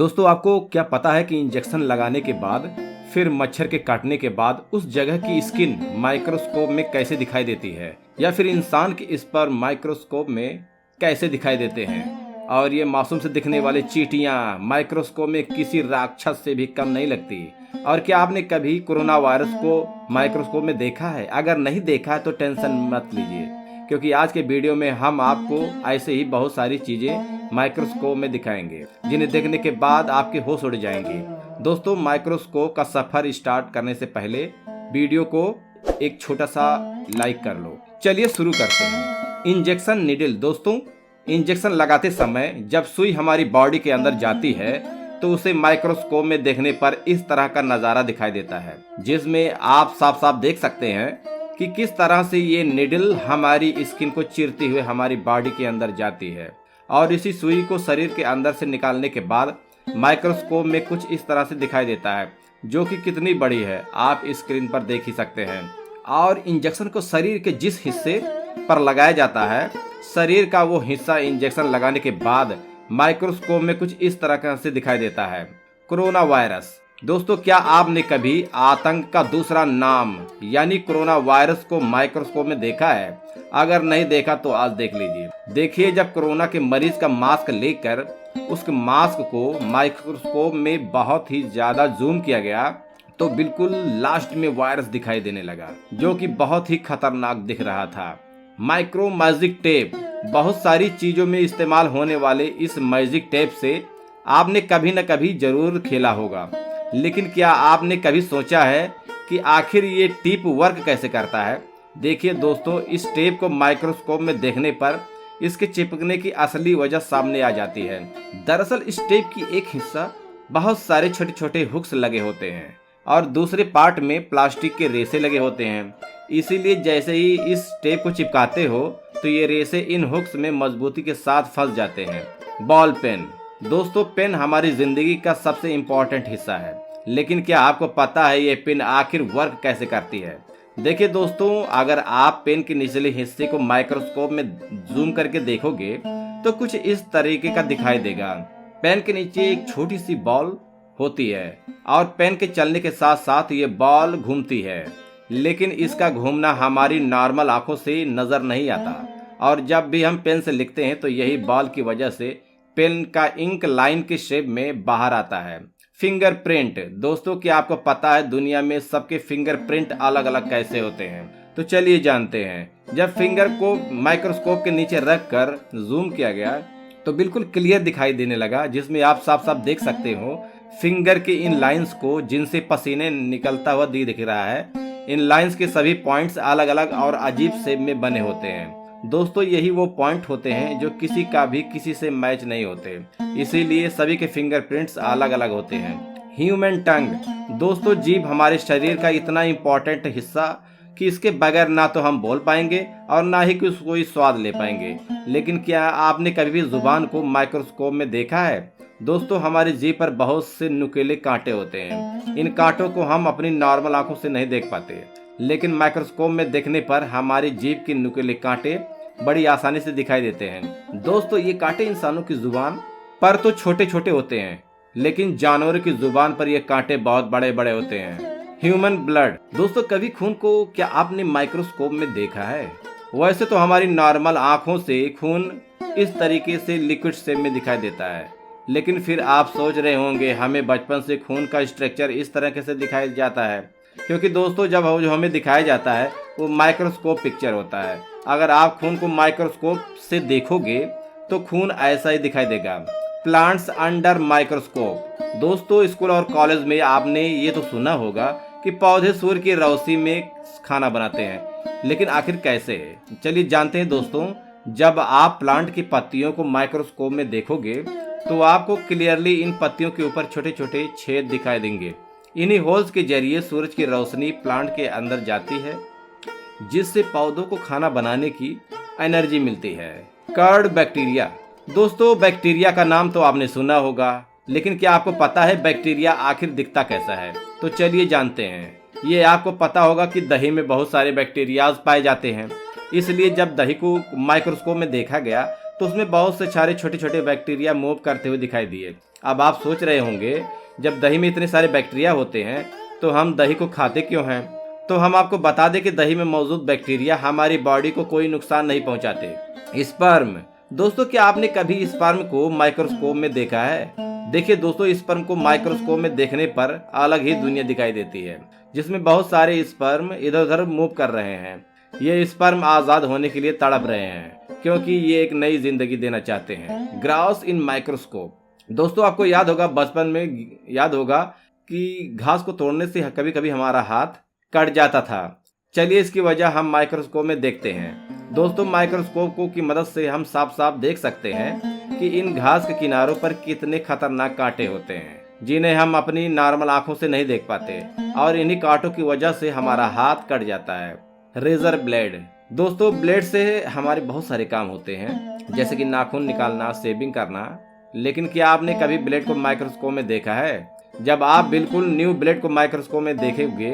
दोस्तों आपको क्या पता है कि इंजेक्शन लगाने के बाद फिर मच्छर के काटने के बाद उस जगह की स्किन माइक्रोस्कोप में कैसे दिखाई देती है या फिर इंसान के इस पर माइक्रोस्कोप में कैसे दिखाई देते हैं। और ये मासूम से दिखने वाले चींटियां माइक्रोस्कोप में किसी राक्षस से भी कम नहीं लगती। और क्या आपने कभी कोरोना वायरस को माइक्रोस्कोप में देखा है? अगर नहीं देखा है तो टेंशन मत लीजिए, क्योंकि आज के वीडियो में हम आपको ऐसे ही बहुत सारी चीजें माइक्रोस्कोप में दिखाएंगे जिन्हें देखने के बाद आपके होश उड़ जाएंगे। दोस्तों माइक्रोस्कोप का सफर स्टार्ट करने से पहले वीडियो को एक छोटा सा लाइक कर लो। चलिए शुरू करते हैं। Injection needle. दोस्तों इंजेक्शन लगाते समय जब सुई हमारी बॉडी के अंदर जाती है तो उसे माइक्रोस्कोप में देखने पर इस तरह का नजारा दिखाई देता है, जिसमें आप साफ साफ देख सकते हैं कि किस तरह से ये निडल हमारी स्किन को चीरते हुए हमारी बॉडी के अंदर जाती है। और इसी सुई को शरीर के अंदर से निकालने के बाद माइक्रोस्कोप में कुछ इस तरह से दिखाई देता है, जो कि कितनी बड़ी है आप स्क्रीन पर देख ही सकते हैं। और इंजेक्शन को शरीर के जिस हिस्से पर लगाया जाता है, शरीर का वो हिस्सा इंजेक्शन लगाने के बाद माइक्रोस्कोप में कुछ इस तरह से दिखाई देता है। Corona virus. दोस्तों क्या आपने कभी आतंक का दूसरा नाम यानी कोरोना वायरस को माइक्रोस्कोप में देखा है? अगर नहीं देखा तो आज देख लीजिए। देखिए, जब कोरोना के मरीज का मास्क लेकर उस मास्क को माइक्रोस्कोप में बहुत ही ज्यादा जूम किया गया तो बिल्कुल लास्ट में वायरस दिखाई देने लगा, जो कि बहुत ही खतरनाक दिख रहा था। Micro magic tape. बहुत सारी चीजों में इस्तेमाल होने वाले इस मैजिक टेप से आपने कभी न कभी जरूर खेला होगा, लेकिन क्या आपने कभी सोचा है कि आखिर ये टेप वर्क कैसे करता है? देखिए दोस्तों, इस टेप को माइक्रोस्कोप में देखने पर इसके चिपकने की असली वजह सामने आ जाती है। दरअसल इस टेप की एक हिस्सा बहुत सारे छोटे छोटे हुक्स लगे होते हैं और दूसरे पार्ट में प्लास्टिक के रेसे लगे होते हैं। इसीलिए जैसे ही इस टेप को चिपकाते हो तो ये रेसे इन हुक्स में मजबूती के साथ फंस जाते हैं। Ball pen. दोस्तों पेन हमारी जिंदगी का सबसे इम्पोर्टेंट हिस्सा है, लेकिन क्या आपको पता है ये पेन आखिर वर्क कैसे करती है? देखिए दोस्तों, अगर आप पेन के निचले हिस्से को माइक्रोस्कोप में जूम करके देखोगे तो कुछ इस तरीके का दिखाई देगा। पेन के नीचे एक छोटी सी बॉल होती है और पेन के चलने के साथ साथ ये बॉल घूमती है, लेकिन इसका घूमना हमारी नॉर्मल आंखों से नजर नहीं आता। और जब भी हम पेन से लिखते हैं तो यही बॉल की वजह से पेन का इंक लाइन के शेप में बाहर आता है। फिंगरप्रिंट। दोस्तों क्या आपको पता है दुनिया में सबके फिंगरप्रिंट अलग अलग कैसे होते हैं? तो चलिए जानते हैं। जब फिंगर को माइक्रोस्कोप के नीचे रख कर जूम किया गया तो बिल्कुल क्लियर दिखाई देने लगा, जिसमें आप साफ साफ देख सकते हो फिंगर के इन लाइंस को, जिनसे पसीने निकलता हुआ दिख रहा है। इन लाइंस के सभी पॉइंट्स अलग अलग और अजीब शेप में बने होते हैं। दोस्तों यही वो पॉइंट होते हैं जो किसी का भी किसी से मैच नहीं होते, इसीलिए सभी के फिंगरप्रिंट्स अलग अलग होते हैं। ह्यूमन टंग। दोस्तों जीभ हमारे शरीर का इतना इम्पोर्टेंट हिस्सा कि इसके बगैर ना तो हम बोल पाएंगे और ना ही कोई स्वाद ले पाएंगे। लेकिन क्या आपने कभी भी जुबान को माइक्रोस्कोप में देखा है? दोस्तों हमारी जीभ पर बहुत से नुकीले कांटे होते हैं। इन कांटों को हम अपनी नॉर्मल आंखों से नहीं देख पाते, लेकिन माइक्रोस्कोप में देखने पर हमारी जीभ के नुकीले कांटे बड़ी आसानी से दिखाई देते हैं। दोस्तों ये कांटे इंसानों की जुबान पर तो छोटे छोटे होते हैं, लेकिन जानवरों की जुबान पर ये कांटे बहुत बड़े बड़े होते हैं। Human blood. दोस्तों कभी खून को क्या आपने माइक्रोस्कोप में देखा है? वैसे तो हमारी नॉर्मल आंखों से खून इस तरीके से लिक्विड शेप में दिखाई देता है, लेकिन फिर आप सोच रहे होंगे हमें बचपन से खून का स्ट्रक्चर इस तरह से दिखाया जाता है, क्योंकि दोस्तों जब जो हमें दिखाया जाता है वो माइक्रोस्कोप पिक्चर होता है। अगर आप खून को माइक्रोस्कोप से देखोगे तो खून ऐसा ही दिखाई देगा। Plants under microscope. दोस्तों स्कूल और कॉलेज में आपने ये तो सुना होगा कि पौधे सूर्य की रोशनी में खाना बनाते हैं, लेकिन आखिर कैसे? चलिए जानते हैं दोस्तों। जब आप प्लांट की पत्तियों को माइक्रोस्कोप में देखोगे तो आपको क्लियरली इन पत्तियों के ऊपर छोटे छोटे छेद दिखाई देंगे। इन्हीं होल्स के जरिए सूरज की रोशनी प्लांट के अंदर जाती है, जिससे पौधों को खाना बनाने की एनर्जी मिलती है। Curd bacteria. दोस्तों बैक्टीरिया का नाम तो आपने सुना होगा, लेकिन क्या आपको पता है बैक्टीरिया आखिर दिखता कैसा है? तो चलिए जानते हैं। ये आपको पता होगा कि दही में बहुत सारे बैक्टीरियाज पाए जाते हैं, इसलिए जब दही को माइक्रोस्कोप में देखा गया तो उसमें बहुत से सारे छोटे छोटे बैक्टीरिया मूव करते हुए दिखाई दिए। अब आप सोच रहे होंगे, जब दही में इतने सारे बैक्टीरिया होते हैं तो हम दही को खाते क्यों हैं? तो हम आपको बता दें कि दही में मौजूद बैक्टीरिया हमारी बॉडी को कोई नुकसान नहीं पहुंचाते। स्पर्म, दोस्तों क्या आपने कभी स्पर्म को माइक्रोस्कोप में देखा है? देखिए दोस्तों, स्पर्म को माइक्रोस्कोप में देखने पर अलग ही दुनिया दिखाई देती है, जिसमें बहुत सारे स्पर्म इधर उधर मूव कर रहे हैं। ये स्पर्म आजाद होने के लिए तड़प रहे हैं, क्योंकि ये एक नई जिंदगी देना चाहते हैं। ग्रास इन माइक्रोस्कोप, दोस्तों आपको याद होगा, बचपन में याद होगा कि घास को तोड़ने से कभी कभी हमारा हाथ कट जाता था। चलिए इसकी वजह हम माइक्रोस्कोप में देखते हैं। दोस्तों माइक्रोस्कोप की मदद से हम साफ साफ देख सकते हैं कि इन घास के किनारों पर कितने खतरनाक कांटे होते हैं, जिन्हें हम अपनी नॉर्मल आंखों से नहीं देख पाते, और इन्हीं कांटों की वजह से हमारा हाथ कट जाता है। रेजर ब्लेड, दोस्तों ब्लेड से हमारे बहुत सारे काम होते हैं, जैसे कि नाखून निकालना, शेविंग करना। लेकिन क्या आपने कभी ब्लेड को माइक्रोस्कोप में देखा है? जब आप बिल्कुल न्यू ब्लेड को माइक्रोस्कोप में देखेंगे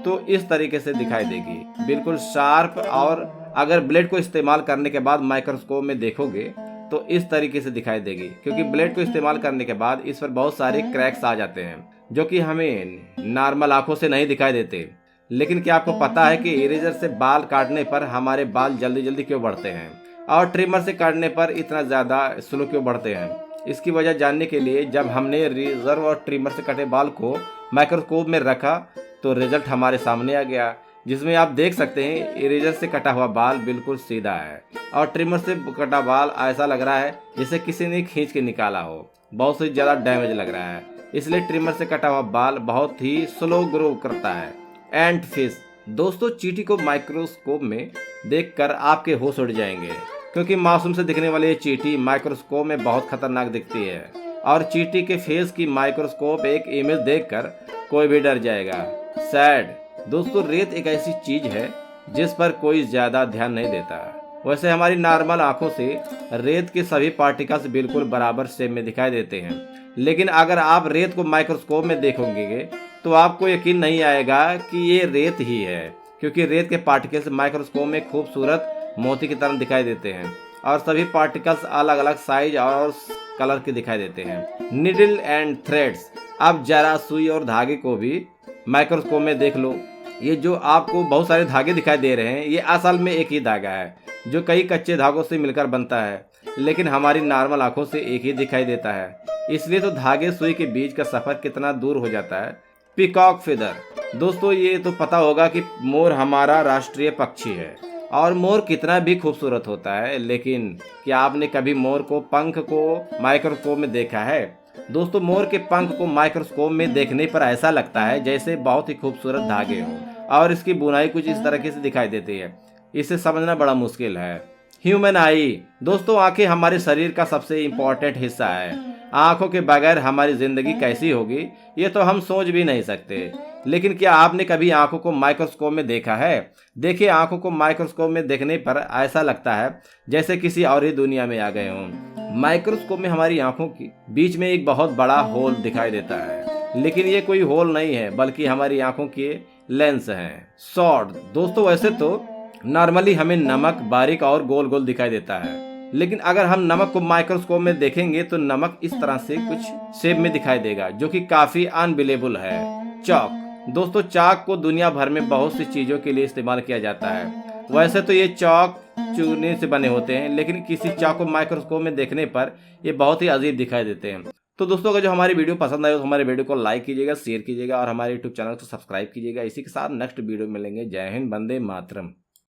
तो इस तरीके से दिखाई देगी, बिल्कुल शार्प। और अगर ब्लेड को इस्तेमाल करने के बाद माइक्रोस्कोप में देखोगे तो इस तरीके से दिखाई देगी, क्योंकि ब्लेड को इस्तेमाल करने के बाद इस पर बहुत सारे क्रैक्स आ जाते हैं, जो कि हमें नॉर्मल आंखों से नहीं दिखाई देते। लेकिन क्या आपको पता है कि इरेजर से बाल काटने पर हमारे बाल जल्दी जल्दी क्यों बढ़ते हैं, और ट्रिमर से काटने पर इतना ज़्यादा स्लो क्यों बढ़ते हैं? इसकी वजह जानने के लिए जब हमने रेजर और ट्रिमर से कटे बाल को माइक्रोस्कोप में रखा तो रिजल्ट हमारे सामने आ गया, जिसमें आप देख सकते हैं इरेजर से कटा हुआ बाल बिल्कुल सीधा है, और ट्रिमर से कटा बाल ऐसा लग रहा है जैसे किसी ने खींच के निकाला हो, बहुत ही ज़्यादा डैमेज लग रहा है। इसलिए ट्रिमर से कटा हुआ बाल बहुत ही स्लो ग्रो करता है। एंट फिश, दोस्तों चींटी को माइक्रोस्कोप में देखकर आपके होश उड़ जाएंगे, क्योंकि मासूम से दिखने वाली ये चींटी माइक्रोस्कोप में बहुत खतरनाक दिखती है, और चींटी के फेस की माइक्रोस्कोप एक इमेज देखकर कोई भी डर जाएगा। सैड, दोस्तों रेत एक ऐसी चीज है जिस पर कोई ज्यादा ध्यान नहीं देता। वैसे हमारी नॉर्मल आंखों से रेत के सभी पार्टिकल्स बिल्कुल बराबर शेप में दिखाई देते हैं, लेकिन अगर आप रेत को माइक्रोस्कोप में देखोगे तो आपको यकीन नहीं आएगा कि ये रेत ही है, क्योंकि रेत के पार्टिकल्स माइक्रोस्कोप में खूबसूरत मोती की तरह दिखाई देते हैं, और सभी पार्टिकल्स अलग अलग साइज और कलर के दिखाई देते हैं। निडल एंड थ्रेड्स, अब जरा सुई और धागे को भी माइक्रोस्कोप में देख लो। ये जो आपको बहुत सारे धागे दिखाई दे रहे हैं, ये असल में एक ही धागा है जो कई कच्चे धागों से मिलकर बनता है, लेकिन हमारी नॉर्मल आंखों से एक ही दिखाई देता है। इसलिए तो धागे सुई के बीच का सफर कितना दूर हो जाता है। पीकॉक फेदर, दोस्तों ये तो पता होगा कि मोर हमारा राष्ट्रीय पक्षी है, और मोर कितना भी खूबसूरत होता है, लेकिन क्या आपने कभी मोर को पंख को माइक्रोस्कोप में देखा है? दोस्तों मोर के पंख को माइक्रोस्कोप में देखने पर ऐसा लगता है जैसे बहुत ही खूबसूरत धागे हों, और इसकी बुनाई कुछ इस तरीके से दिखाई देती है। इसे समझना बड़ा मुश्किल है। ह्यूमन आई, दोस्तों आंखें हमारे शरीर का सबसे इम्पोर्टेंट हिस्सा है। आंखों के बगैर हमारी जिंदगी कैसी होगी ये तो हम सोच भी नहीं सकते। लेकिन क्या आपने कभी आंखों को माइक्रोस्कोप में देखा है? देखिए आंखों को माइक्रोस्कोप में देखने पर ऐसा लगता है जैसे किसी और ही दुनिया में आ गए हों। माइक्रोस्कोप में हमारी आंखों के बीच में एक बहुत बड़ा होल दिखाई देता है, लेकिन ये कोई होल नहीं है बल्कि हमारी आंखों के लेंस हैं। सॉर्ड, दोस्तों वैसे तो नॉर्मली हमें नमक बारीक और गोल गोल दिखाई देता है, लेकिन अगर हम नमक को माइक्रोस्कोप में देखेंगे तो नमक इस तरह से कुछ शेप में दिखाई देगा, जो कि काफी अनबिलीवेबल है। चॉक, दोस्तों चाक को दुनिया भर में बहुत सी चीजों के लिए इस्तेमाल किया जाता है। वैसे तो ये चॉक चूने से बने होते हैं, लेकिन किसी चाक को माइक्रोस्कोप में देखने पर ये बहुत ही अजीब दिखाई देते हैं। तो दोस्तों अगर जो हमारी वीडियो पसंद आए तो हमारे वीडियो को लाइक कीजिएगा, शेयर कीजिएगा, और हमारे यूट्यूब चैनल को सब्सक्राइब कीजिएगा। इसी के साथ नेक्स्ट वीडियो में मिलेंगे। जय हिंद, वंदे मातरम।